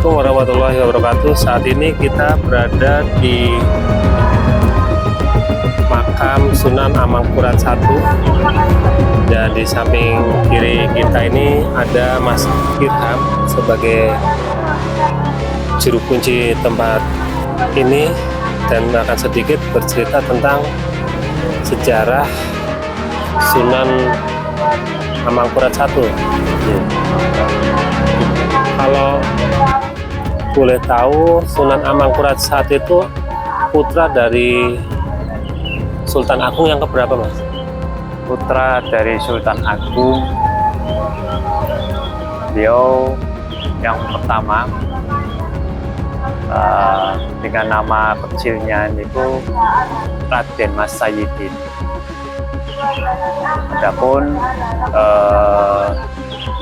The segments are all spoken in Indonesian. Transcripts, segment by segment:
Assalamualaikum warahmatullahi wabarakatuh. Saat ini kita berada di makam Sunan Amangkurat I, dan di samping kiri kita ini ada Mas Irham sebagai juru kunci tempat ini, dan akan sedikit bercerita tentang sejarah Sunan Amangkurat I. Kalau boleh tahu, Sunan Amangkurat I itu putra dari Sultan Agung yang keberapa, Mas? Putra dari Sultan Agung, beliau yang pertama, dengan nama kecilnya itu Raden Mas Sayyidin. Adapun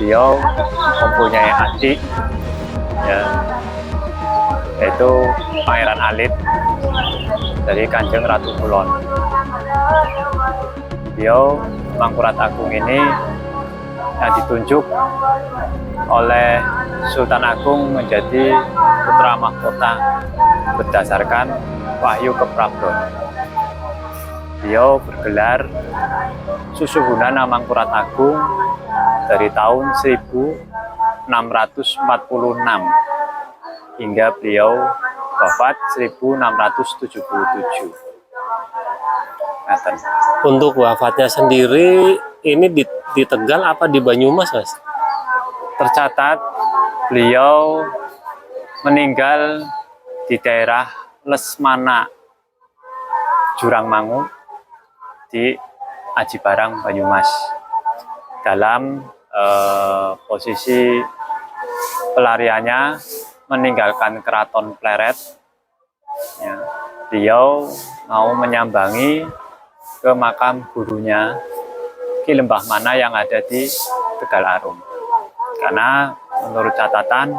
beliau mempunyai adik, ya, yaitu Pangeran Alit dari Kanjeng Ratu Kulon. Beliau Amangkurat Agung ini yang ditunjuk oleh Sultan Agung menjadi putra mahkota berdasarkan wahyu keprabdon. Beliau bergelar Susuhunan Amangkurat Agung dari tahun 1646 hingga beliau wafat 1677. Untuk wafatnya sendiri ini di Tegal apa di Banyumas, Mas? Tercatat beliau meninggal di daerah Lesmana, Jurangmangu di Aji Barang, Banyumas. Dalam posisi pelariannya meninggalkan Keraton Pleret, ya, beliau mau menyambangi ke makam gurunya Ki Lembah Mana yang ada di Tegal Arum. Karena menurut catatan,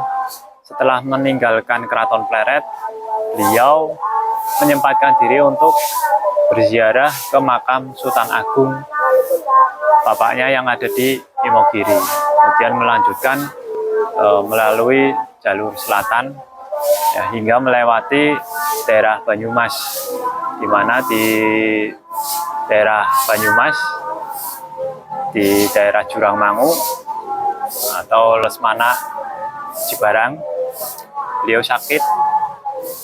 setelah meninggalkan Keraton Pleret, beliau menyempatkan diri untuk berziarah ke makam Sultan Agung bapaknya yang ada di Imogiri. Kemudian melanjutkan melalui jalur selatan, ya, hingga melewati daerah Banyumas, di mana di daerah Banyumas, di daerah Jurangmangu atau Lesmana Cibarang, beliau sakit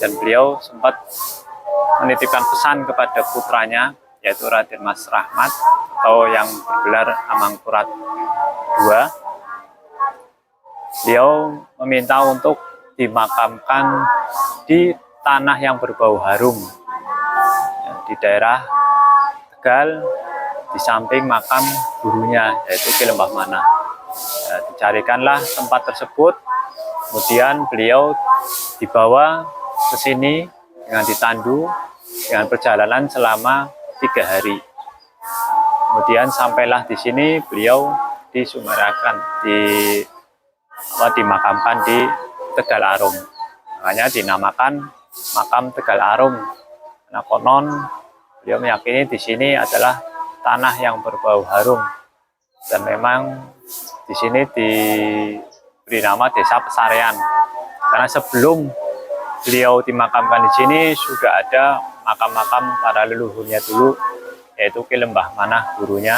dan beliau sempat menitipkan pesan kepada putranya, yaitu Raden Mas Rahmat atau yang bergelar Amangkurat II. Beliau meminta untuk dimakamkan di tanah yang berbau harum, ya, di daerah Tegal, di samping makam gurunya, yaitu Ki Lembah Mana. Ya, dicarikanlah tempat tersebut, kemudian beliau dibawa ke sini dengan ditandu dengan perjalanan selama 3 hari. Kemudian sampailah di sini, beliau dimakamkan di Tegal Arum. Makanya dinamakan makam Tegal Arum. Karena konon beliau meyakini di sini adalah tanah yang berbau harum. Dan memang di sini diberi nama Desa Pesarean. Karena sebelum beliau dimakamkan di sini sudah ada makam-makam para leluhurnya dulu, yaitu Ki Lembah Mana gurunya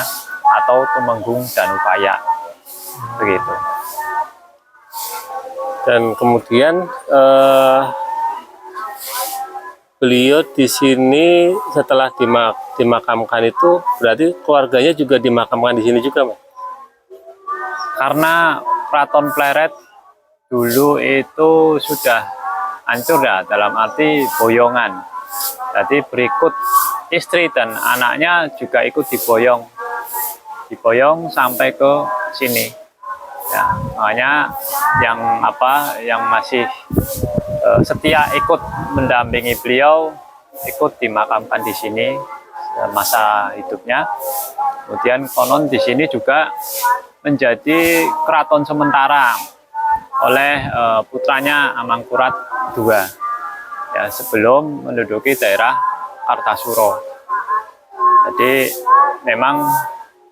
atau Tumenggung Danupaya, begitu. Dan kemudian beliau di sini setelah dimakamkan itu berarti keluarganya juga dimakamkan di sini juga, Mas? Karena Keraton Pleret dulu itu sudah hancur, ya, dalam arti boyongan. Jadi berikut istri dan anaknya juga ikut diboyong sampai ke sini. Ya, makanya yang masih setia ikut mendampingi beliau ikut dimakamkan di sini masa hidupnya. Kemudian konon di sini juga menjadi keraton sementara oleh putranya Amangkurat II, ya, sebelum menduduki daerah Kartasuro. Jadi memang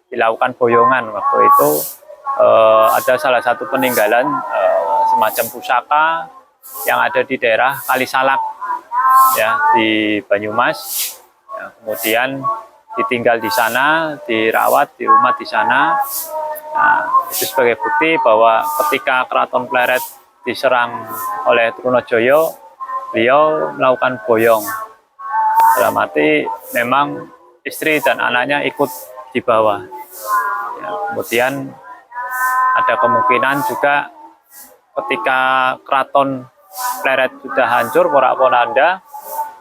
dilakukan boyongan waktu itu. Ada salah satu peninggalan semacam pusaka yang ada di daerah Kalisalak ya di Banyumas. Ya, kemudian ditinggal di sana, dirawat di rumah di sana. Nah, itu sebagai bukti bahwa ketika Keraton Pleret diserang oleh Trunojoyo, beliau melakukan boyong. Dalam arti memang istri dan anaknya ikut dibawa. Ya, kemudian ada kemungkinan juga ketika Keraton Pleret sudah hancur porak-poranda,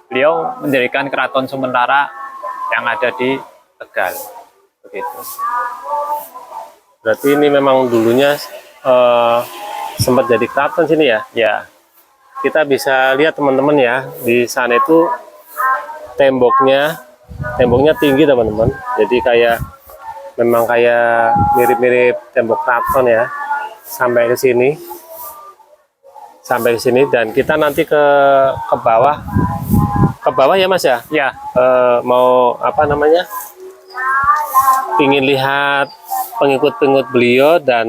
beliau mendirikan keraton sementara yang ada di Tegal. Begitu. Berarti ini memang dulunya sempat jadi keraton sini ya. Ya, Kita bisa lihat teman-teman ya, di sana itu temboknya tinggi teman-teman. Jadi memang kayak mirip-mirip tembok keraton ya. Sampai ke sini dan kita nanti ke bawah ya Mas ya. ya, Mau apa namanya? Ingin lihat pengikut-pengikut beliau dan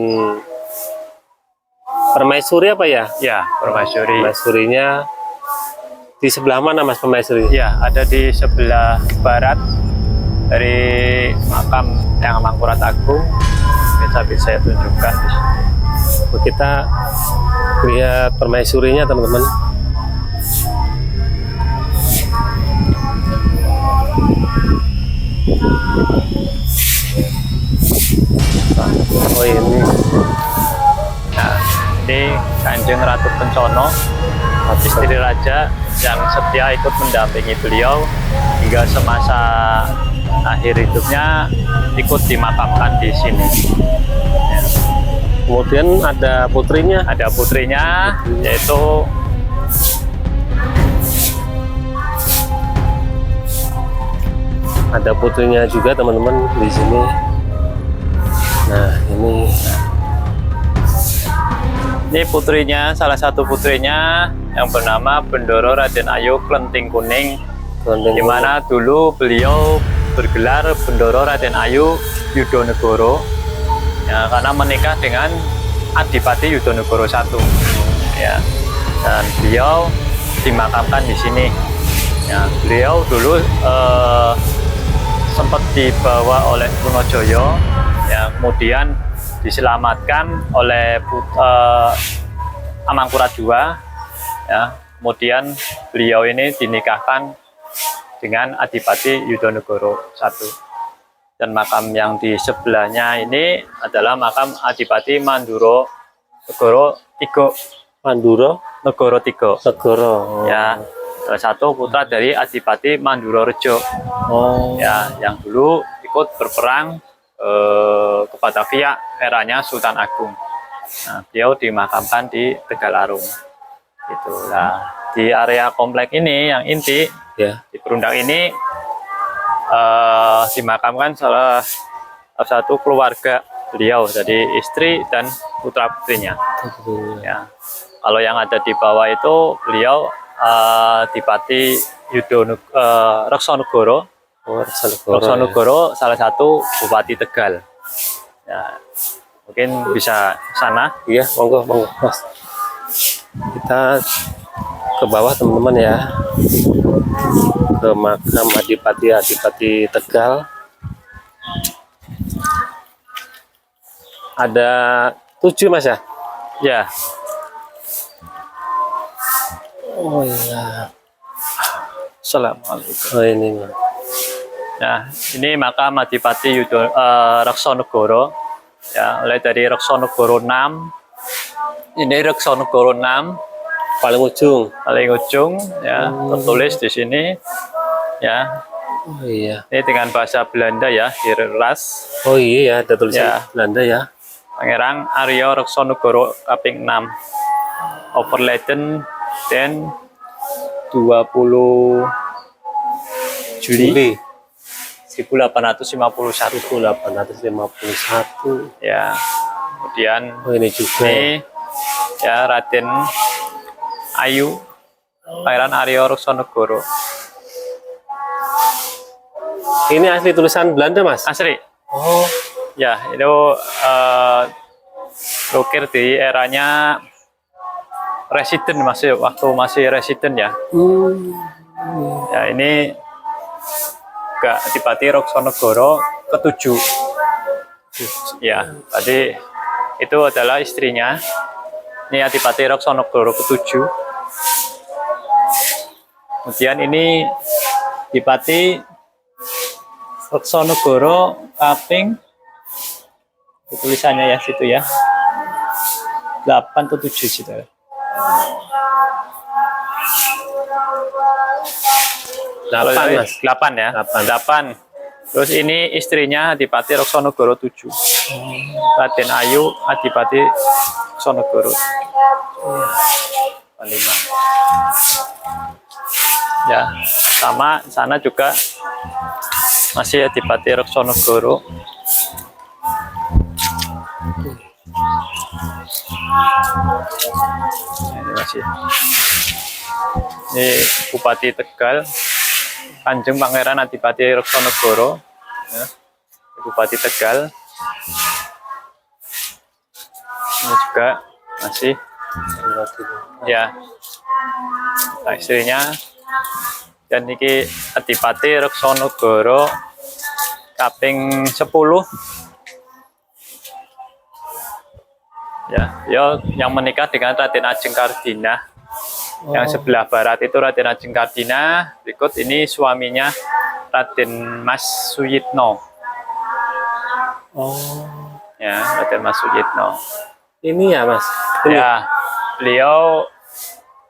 permaisuri apa ya? ya, permaisuri. Permaisurinya di sebelah mana Mas permaisuri? Ya, ada di sebelah barat dari makam yang Mangkurat Agung. Bisa saya tunjukkan di sini. Kita lihat permaisurinya teman-teman. Oh ini. Nah, ini Kanjeng Ratu Kencono, istri raja yang setia ikut mendampingi beliau hingga semasa akhir hidupnya ikut dimakamkan di sini. Ya. Kemudian ada putrinya. Ada putrinya yaitu Ada putrinya juga teman-teman di sini. Nah ini putrinya, salah satu putrinya yang bernama Bendoro Raden Ayu Klenting Kuning, di mana dulu beliau bergelar Bendoro Raden Ayu Yudonegoro ya, karena menikah dengan Adipati Yudonegoro I ya, dan beliau dimakamkan di sini ya. Beliau dulu sempat dibawa oleh Trunojoyo ya, kemudian diselamatkan oleh Amangkurat II ya, kemudian beliau ini dinikahkan dengan Adipati Yudonegoro I. Dan makam yang di sebelahnya ini adalah makam Adipati Manduro Negoro Tigo. Manduro Negoro Tigo. Negoro. Ya, salah satu putra dari Adipati Manduro Rejo. Oh. Ya, yang dulu ikut berperang ke Batavia eranya Sultan Agung. Nah, beliau dimakamkan di Tegal Arum. Itulah di area komplek ini yang inti Ya. di Perundang ini dimakamkan salah satu keluarga beliau, jadi istri dan putra putrinya. Ya, kalau yang ada di bawah itu beliau Adipati Reksonegoro. Reksonegoro salah satu Bupati Tegal. Ya, mungkin bisa sana. Iya, monggo Mas. Kita ke bawah teman-teman ya, ke makam Adipati Tegal. Ada 7 Mas ya? Ya, Oh iya. Assalamualaikum. Oh ini Mas. Nah, ini makam Adipati Reksonegoro. Ya, mulai dari Reksonegoro 6. Ini Reksonegoro 6 Paling ujung. paling ujung ya, tertulis di sini ya. Oh iya. Ini dengan bahasa Belanda ya, Hirras. Oh iya ya, ada tulisan Ya. Belanda ya. Pangeran Aryo Reksonegoro kaping 6. Overleden dan 20 Juli 1851. 1851. Ya. Kemudian Oh ini juga. ini ya Raden Ayu Pangeran Aryo Reksonegoro. Ini asli tulisan Belanda Mas. Asli. Oh. Ya, itu lukir di eranya residen waktu masih residen ya. Ya ini juga Adipati Roksonegoro ke-7. Ya, tadi itu adalah istrinya. Ini Adipati Roksonegoro ke-7. Kemudian ini Adipati Roksonegoro kaping, tulisannya ya situ ya, 8 atau 7 situ. 8 Mas. 8 ya. 8. Terus ini istrinya Adipati Roksonegoro 7. Raden Ayu Adipati Roksonegoro 5. Ya, sama sana juga masih Adipati Roksonegoro. Ini masih. Ini Bupati Tegal, Kanjeng Pangeran Adipati Roksonegoro, ya, Bupati Tegal. Ini juga masih, ya, nah, istrinya. Dan ini Adipati Roksonegoro kaping 10. Ya, yang menikah dengan Raden Ajeng Kardina. Yang sebelah barat itu Raden Ajeng Kardina. Berikut ini suaminya Raden Mas Suyitno. Ya, Raden Mas Suyitno. Ini ya Mas. Ini. Ya, beliau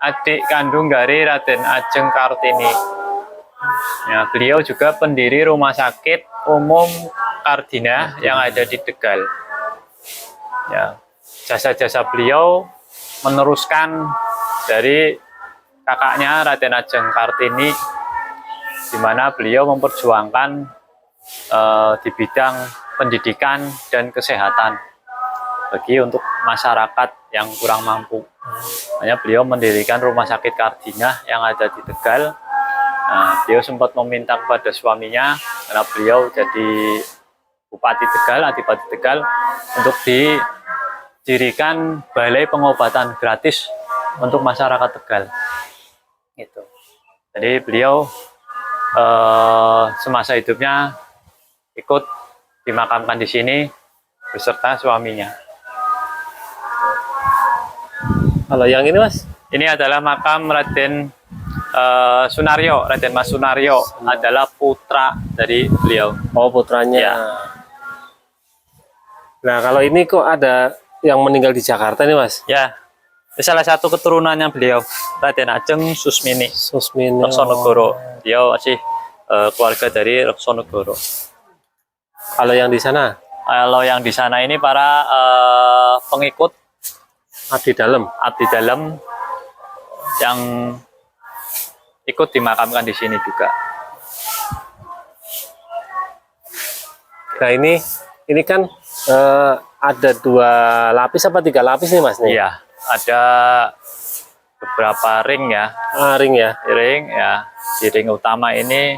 adik kandung dari Raden Ajeng Kartini. Ya, beliau juga pendiri Rumah Sakit Umum Kardina yang ada di Tegal. Ya, jasa-jasa beliau meneruskan dari kakaknya Raden Ajeng Kartini, di mana beliau memperjuangkan di bidang pendidikan dan kesehatan bagi untuk masyarakat yang kurang mampu. Makanya beliau mendirikan Rumah Sakit Kardina yang ada di Tegal. Nah, beliau sempat meminta kepada suaminya, karena beliau jadi Bupati Tegal, Adipati Tegal, untuk didirikan balai pengobatan gratis untuk masyarakat Tegal. Gitu. Jadi beliau semasa hidupnya ikut dimakamkan di sini beserta suaminya. Kalau yang ini Mas? Ini adalah makam Raden Sunaryo. Raden Mas Sunaryo adalah putra dari beliau. Oh, putranya. Ya. Nah, kalau ini kok ada yang meninggal di Jakarta nih Mas? Ya, salah satu keturunannya beliau, Raden Ajeng Susmini Roksonegoro. Beliau masih keluarga dari Roksonegoro. Kalau yang di sana? Kalau yang di sana ini para pengikut Abdi dalam yang ikut dimakamkan di sini juga. Nah, ini kan ada 2 lapis apa 3 lapis nih Mas nih? Iya, ada beberapa ring ya. Ring ya. Ring ya. Di ring utama ini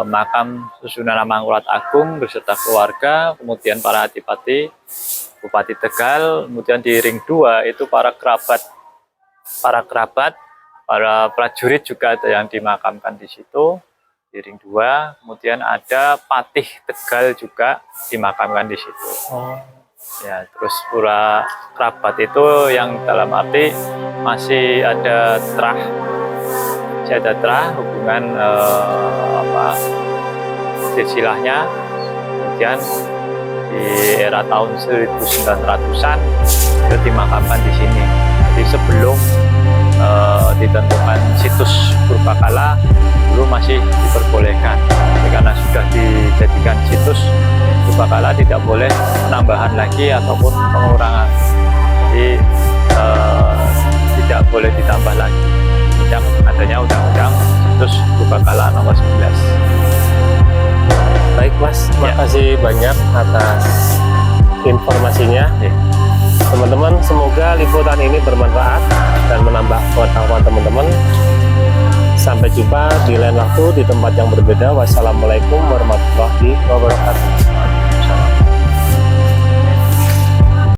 makam Susunan Mangkurat Agung beserta keluarga, kemudian para adipati, Bupati Tegal, kemudian di ring 2 itu para kerabat, para prajurit juga ada yang dimakamkan di situ di ring 2. Kemudian ada Patih Tegal juga dimakamkan di situ. Ya, terus pura kerabat itu yang dalam arti masih ada terah hubungan silsilahnya. Kemudian di era tahun 1900-an itu dimakamkan di sini. Jadi sebelum ditentukan situs purbakala dulu masih diperbolehkan. Tapi karena sudah dijadikan situs purbakala tidak boleh penambahan lagi ataupun pengurangan. Jadi tidak boleh ditambah lagi. Yang adanya undang-undang situs purbakala nomor 11. Baik Mas, terima kasih banyak atas informasinya. Teman-teman, semoga liputan ini bermanfaat dan menambah pengetahuan teman-teman. Sampai jumpa di lain waktu di tempat yang berbeda. Wassalamualaikum warahmatullahi wabarakatuh.